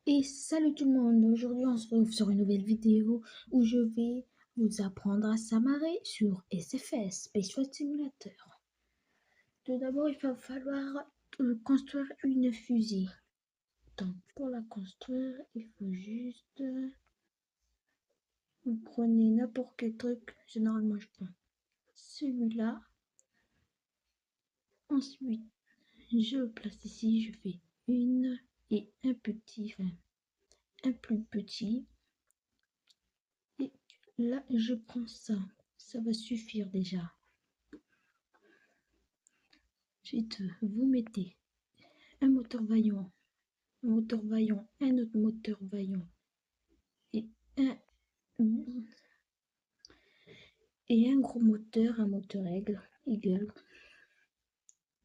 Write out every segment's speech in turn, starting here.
Et salut tout le monde, aujourd'hui on se retrouve sur une nouvelle vidéo où je vais vous apprendre à s'amarrer sur SFS, Space Flight Simulator. Tout d'abord il va falloir construire une fusée. Donc pour la construire il faut juste... vous prenez n'importe quel truc, généralement je prends celui-là. Ensuite je le place ici, je fais une et un petit, enfin un plus petit. Et là, je prends ça. Ça va suffire déjà. Ensuite, vous mettez un moteur vaillant, un autre moteur vaillant et un gros moteur, un moteur aigle.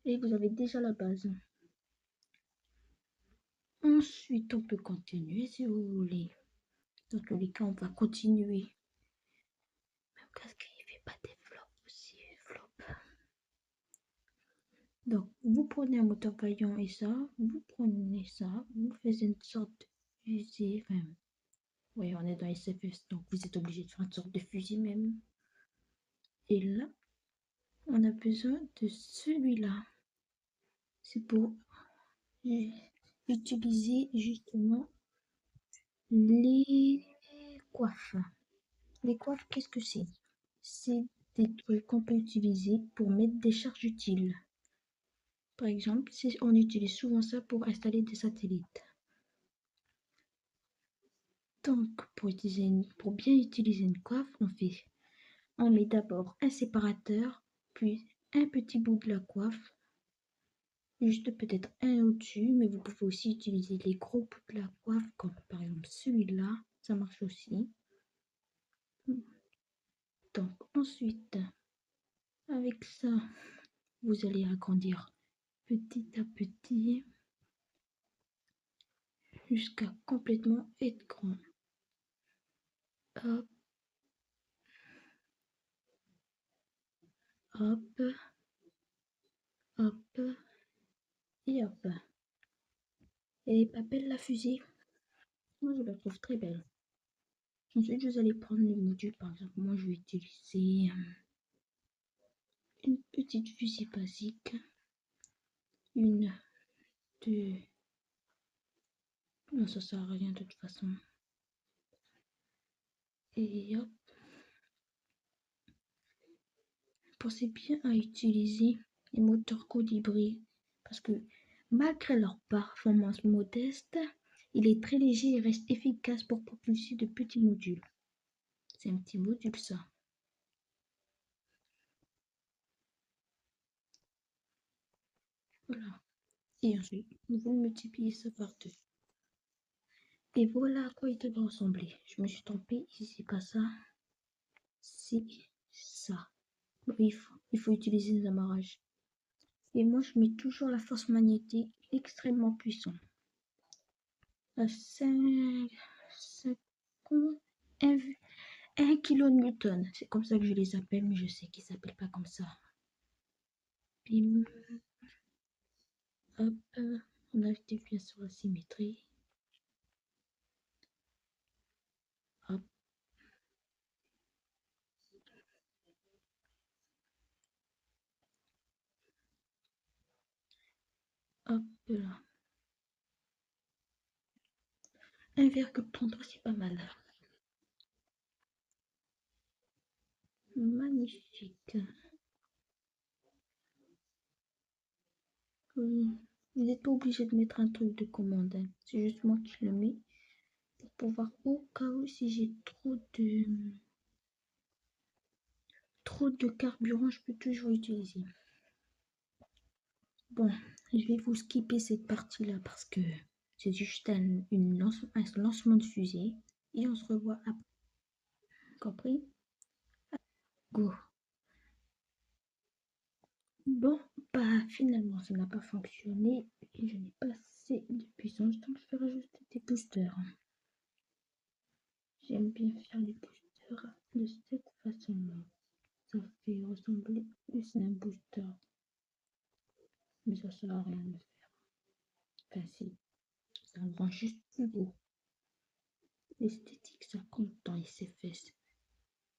Et vous avez déjà la base. Ensuite, on peut continuer si vous voulez. Dans tous les cas, on va continuer. Même parce qu'il ne fait pas des flops aussi. Donc, vous prenez un moteur vaillant et ça, vous prenez ça, vous faites une sorte de fusée. Enfin, oui, on est dans SFS, donc vous êtes obligé de faire une sorte de fusée même. Et là, on a besoin de celui-là. C'est pour utiliser justement les coiffes. Les coiffes, qu'est-ce que c'est? C'est des trucs qu'on peut utiliser pour mettre des charges utiles. Par exemple, on utilise souvent ça pour installer des satellites. Donc, pour bien utiliser une coiffe, on met d'abord un séparateur, puis un petit bout de la coiffe, juste peut-être un au-dessus, mais vous pouvez aussi utiliser les gros bouts de la coiffe, comme par exemple celui-là, ça marche aussi. Donc ensuite, avec ça, vous allez agrandir petit à petit jusqu'à complètement être grand. Hop, hop, hop, et hop. Elle est pas belle la fusée? Moi je la trouve très belle. Ensuite, vous allez prendre les modules. Par exemple, moi je vais utiliser une petite fusée basique, une, deux. Non, ça sert à rien de toute façon. Et hop. Pensez bien à utiliser les moteurs Colibri parce que malgré leur performance modeste, il est très léger et reste efficace pour propulser de petits modules. C'est un petit module ça. Voilà. Et ensuite, vous multipliez ça par deux. Et voilà à quoi il devrait ressembler. Je me suis trompée, ici c'est pas ça. C'est ça. Il faut utiliser des amarrages. Et moi je mets toujours la force magnétique extrêmement puissante. À 5 1 kN. C'est comme ça que je les appelle, mais je sais qu'ils s'appellent pas comme ça. Bim. Hop. On active bien sur la symétrie. Hop. Hop là. 1,33, c'est pas mal. Magnifique. Vous n'êtes pas obligé de mettre un truc de commande. Hein. C'est juste moi qui le mets pour pouvoir, au cas où, si j'ai trop de carburant, je peux toujours utiliser. Bon, je vais vous skipper cette partie-là parce que c'est juste un lancement de fusée. Et on se revoit après. Compris? Go. Bon, bah finalement ça n'a pas fonctionné et je n'ai pas assez de puissance, donc je vais rajouter des boosters. J'aime bien faire les boosters de cette façon-là. Ça fait ressembler plus à un booster. Mais ça sert à rien de le faire. Enfin si, Ça le rend juste plus beau. L'esthétique, ça compte dans ses fesses.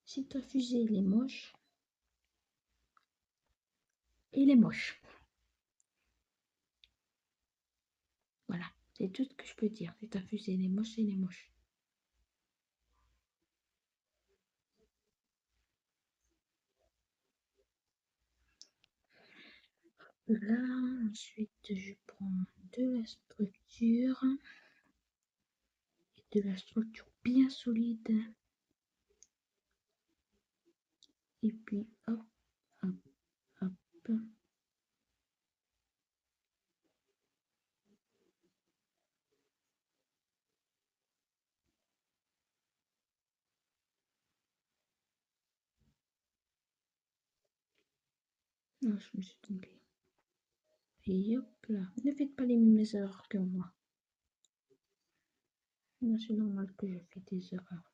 Si ta fusée, il est moche, il est moche. Voilà, c'est tout ce que je peux dire. Si ta fusée, il est moche, il est moche. Là, ensuite, je prends de la structure. Et de la structure bien solide. Et puis, hop, hop, hop. Non, je me suis trompée. Et hop là. Ne faites pas les mêmes erreurs que moi. Moi, c'est normal que je fais des erreurs.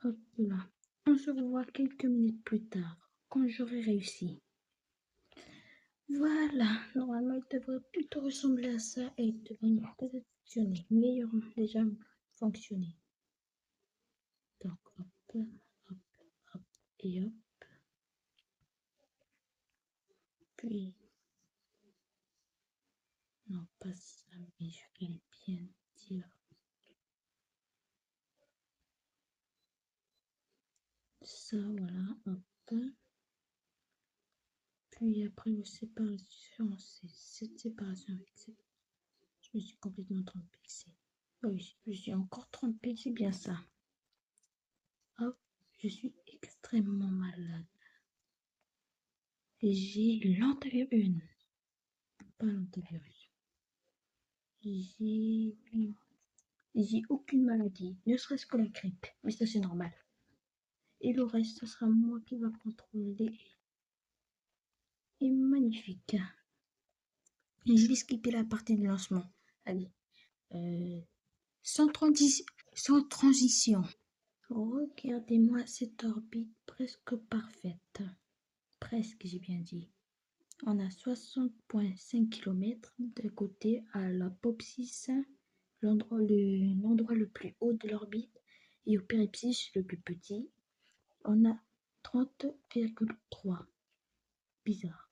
Hop là. On se revoit quelques minutes plus tard, quand j'aurai réussi. Voilà. Normalement, il devrait plutôt ressembler à ça et il devrait peut-être fonctionner. Meilleurement déjà fonctionner. Donc, hop, hop, hop et hop. Puis, non, pas ça, mais je vais bien dire. Ça, voilà, hop. Puis après, la séparation, c'est cette séparation avec cette. Je me suis complètement trompée ici. Oui, je suis encore trompée, c'est bien ça. Hop, je suis extrêmement malade. J'ai l'antivirus. Pas l'antivirus. J'ai aucune maladie, ne serait-ce que la grippe. Mais ça, c'est normal. Et le reste, ce sera moi qui va contrôler. Et magnifique. Et je vais skipper la partie de lancement. Allez. Sans transition. Regardez-moi cette orbite presque parfaite. Presque, j'ai bien dit. On a 60,5 km de côté à l'apopsis, l'endroit le plus haut de l'orbite, et au péripsis le plus petit. On a 30,3. Bizarre.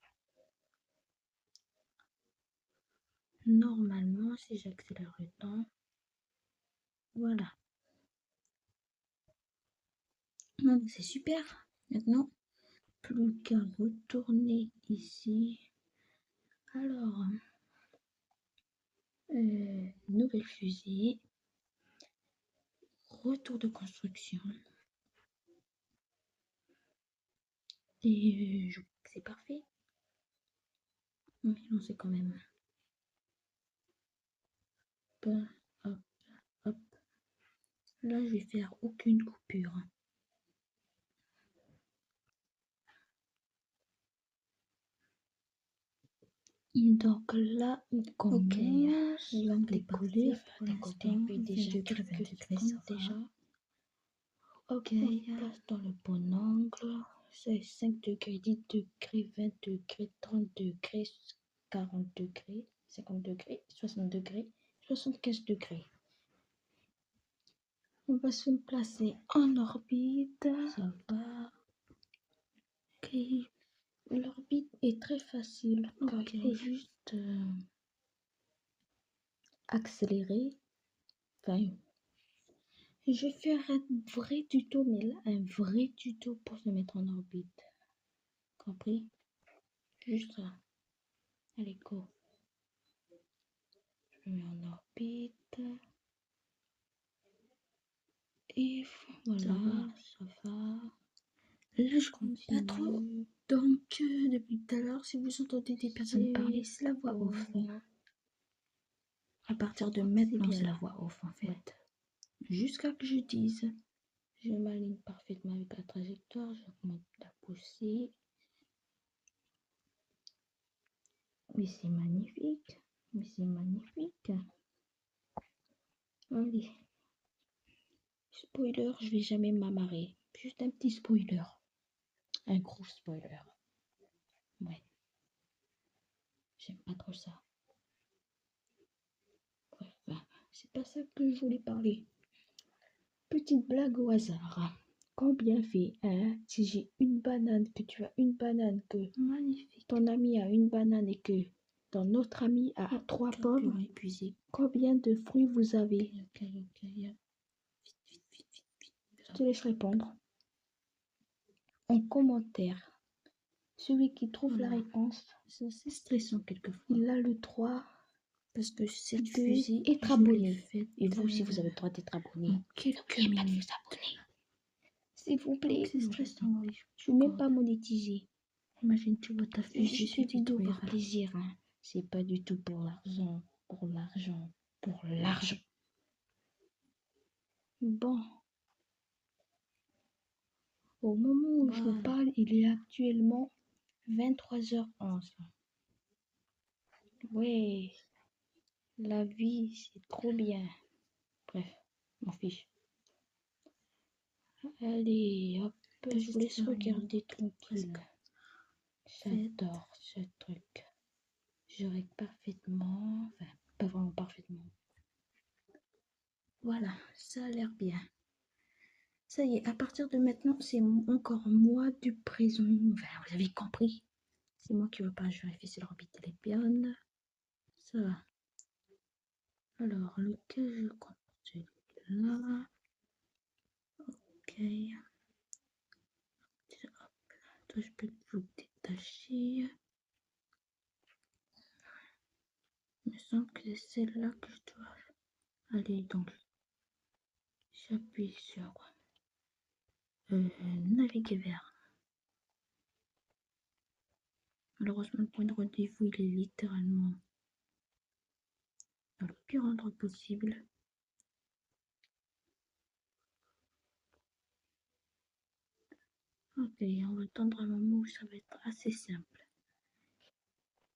Normalement, si j'accélère le temps, voilà. C'est super. Maintenant, plus qu'à retourner ici. Alors, nouvelle fusée. Retour de construction. Et je crois que c'est parfait. Mais non, c'est quand même. Hop, hop, hop. Là, je vais faire aucune coupure. Et donc là, il commence. L'angle est collé. Pour l'instant, 20 degrés, 20 degrés, ça déjà. Ok, on place dans le bon angle. C'est 5 degrés, 10 degrés, 20 degrés, 30 degrés, 40 degrés, 50 degrés, 60 degrés, 75 degrés. On va se placer en orbite. Ça va. Ok. L'orbite est très facile. Okay. Il faut juste accélérer. Enfin, je vais faire un vrai tuto, mais là, un vrai tuto pour se mettre en orbite. Compris? Juste ça. Allez, go. Je me mets en orbite. Et voilà, ça va. Là, je continue. Pas trop. Donc, depuis tout à l'heure, si vous entendez des personnes parler, c'est la voix off. À partir de maintenant, c'est la voix off, en fait. Ouais. Jusqu'à que je dise. Je m'aligne parfaitement avec la trajectoire. J'augmente la poussée. Mais c'est magnifique. Mais c'est magnifique. Allez. Spoiler, je vais jamais m'amarrer. Juste un petit spoiler. Un gros spoiler. Ouais. J'aime pas trop ça. Bref, c'est pas ça que je voulais parler. Petite blague au hasard. Combien fait si j'ai une banane, que tu as une banane, que magnifique, ton ami a une banane et que ton autre ami a 3 pommes, épuisé. Combien de fruits vous avez? Je te laisse répondre en commentaire. Celui qui trouve la réponse, c'est assez stressant quelquefois. Il a le droit parce que cette fusée est abonné. Et vous aussi, vous avez le droit d'être abonné. N'oubliez pas de vous abonner. S'il vous plaît. C'est stressant, oui. Je suis même pas monétisée. Imagine, tu vois ta fusée se détruire par plaisir. Hein. C'est pas du tout pour l'argent. Pour l'argent. Pour l'argent. Bon. Au moment où je vous parle, il est actuellement 23h11. Ouais. La vie, c'est trop bien. Bref, m'en fiche. Allez, hop, je vous laisse regarder tranquille. J'adore ce truc. Je règle parfaitement, enfin, pas vraiment parfaitement. Voilà, ça a l'air bien. Ça y est, à partir de maintenant, c'est encore moi du présent. Enfin, vous avez compris. C'est moi qui veux pas, je vérifie si l'orbite est bien. Ça va. Alors, lequel je compte? Celui-là. Ok. Toi, je peux vous détacher. Il me semble que c'est celle-là que je dois aller. Donc, j'appuie sur naviguer vers. Malheureusement, le point de rendez-vous, il est littéralement dans le pire endroit possible. Ok, on va attendre un moment où ça va être assez simple.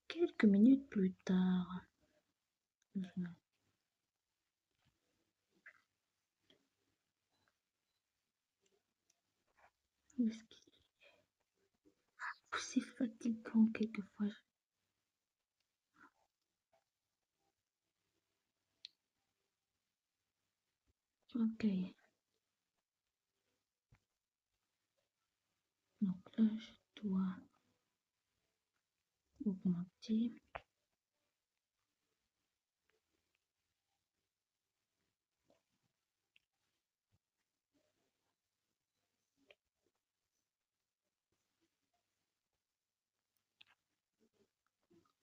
Quelques minutes plus tard. Où est-ce qu'il est? C'est fatigant quelquefois. Ok. Donc là, je dois augmenter.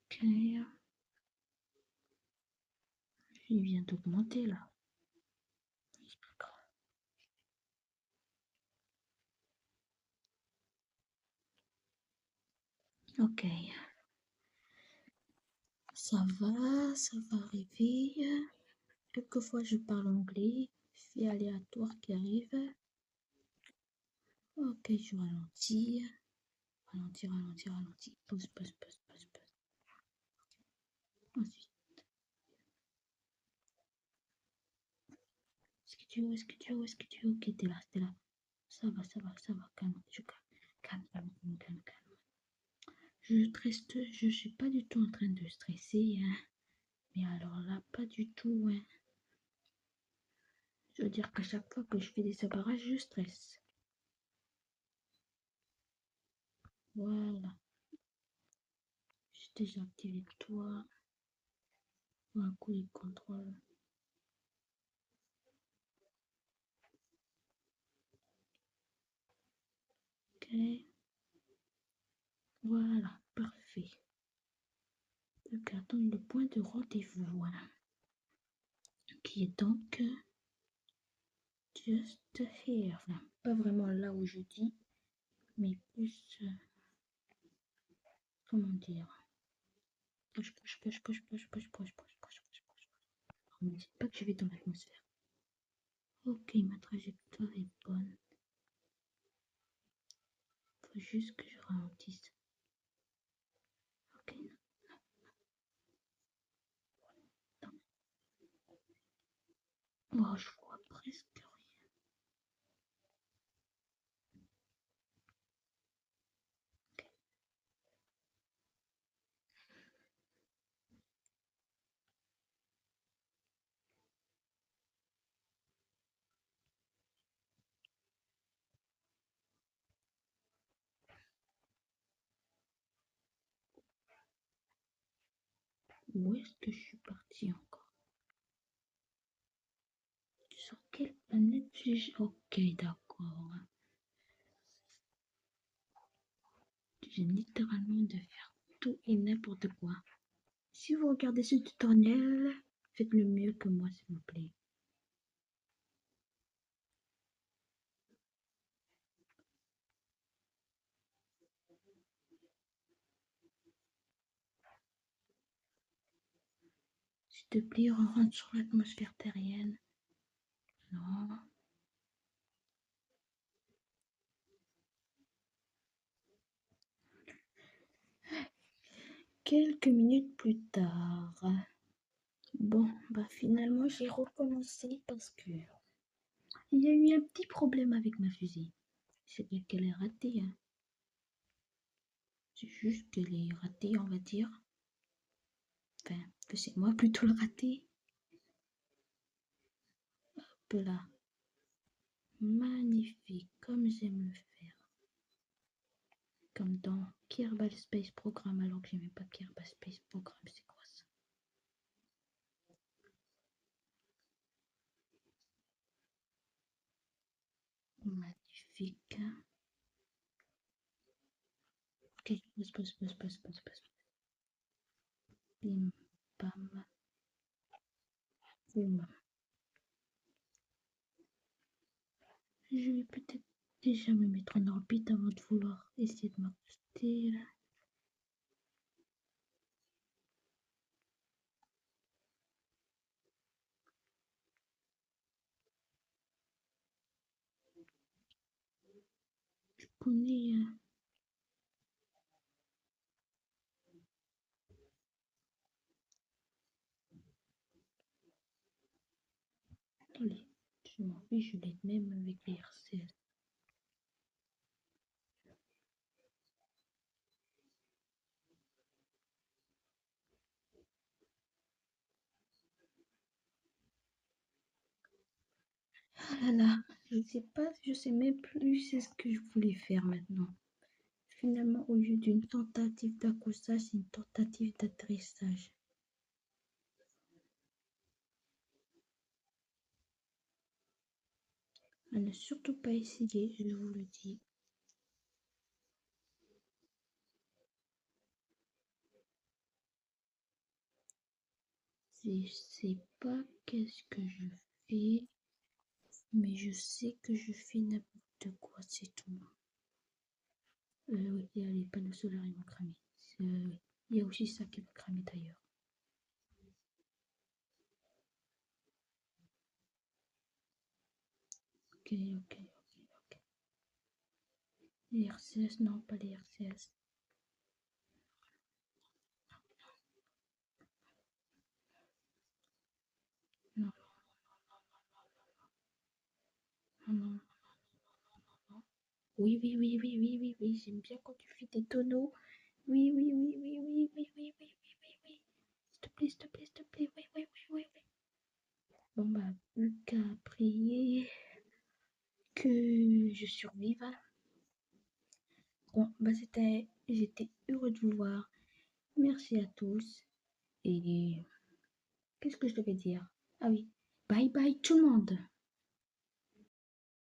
Ok. Il vient d'augmenter là. C'est pas grave. Ok. Ça va arriver. Quelquefois, je parle anglais. Fait aléatoire qui arrive. Ok, je ralentis. Ralentis. Pause. Ensuite. Est-ce que tu veux? Ok, t'es là. Ça va. Calme. Calme. Je suis pas du tout en train de stresser, hein. Mais alors là, pas du tout, hein. Je veux dire qu'à chaque fois que je fais des separages, je stresse. Voilà. J'ai déjà activé toi. Un coup de contrôle. Ok. Voilà, parfait. Donc attendre le point de rendez-vous, voilà. Qui est donc just here. Enfin, pas vraiment là où je dis, mais plus comment dire. Push. Ne me dites pas que je vais dans l'atmosphère. Ok, ma trajectoire est bonne. Faut juste que je ralentisse. Ok. Oh, je vois presque rien. Où est-ce que je suis partie encore? Sur quelle planète suis-je? Ok, d'accord. J'ai littéralement de faire tout et n'importe quoi. Si vous regardez ce tutoriel, faites le mieux que moi, s'il vous plaît. S'il te plaît, rentre sur l'atmosphère terrienne. Non. Quelques minutes plus tard. Bon, bah finalement j'ai recommencé parce que il y a eu un petit problème avec ma fusée. C'est bien qu'elle est ratée, hein. C'est juste qu'elle est ratée, on va dire. Enfin, que c'est moi plutôt le raté. Hop là. Magnifique, comme j'aime le faire. Comme dans Kerbal Space Program, alors que j'aimais pas Kerbal Space Program, c'est quoi ça? Magnifique. Ok, pose. Bim, bam, boum. Je vais peut-être déjà me mettre en orbite avant de vouloir essayer de m'accoster là. Je connais. Allez, je m'en fiche, je l'aide même avec les RCS. Ah là là, je sais même plus c'est ce que je voulais faire maintenant. Finalement, au lieu d'une tentative d'accostage, c'est une tentative d'atterrissage. À ne surtout pas essayer, je vous le dis. Je sais pas qu'est-ce que je fais, mais je sais que je fais n'importe quoi, c'est tout. Oui, il y a les panneaux solaires, ils vont cramer. Oui. Il y a aussi ça qui va cramer d'ailleurs. Ok. Les RCS, non, pas les RCS. Non, non. Oui, j'aime bien quand tu fais des tonneaux. Oui. S'il te plaît, oui. Bon, bah, plus qu'à prier que je survive. Bon, bah, j'étais heureux de vous voir. Merci à tous. Et qu'est-ce que je devais dire? Ah oui, bye bye tout le monde.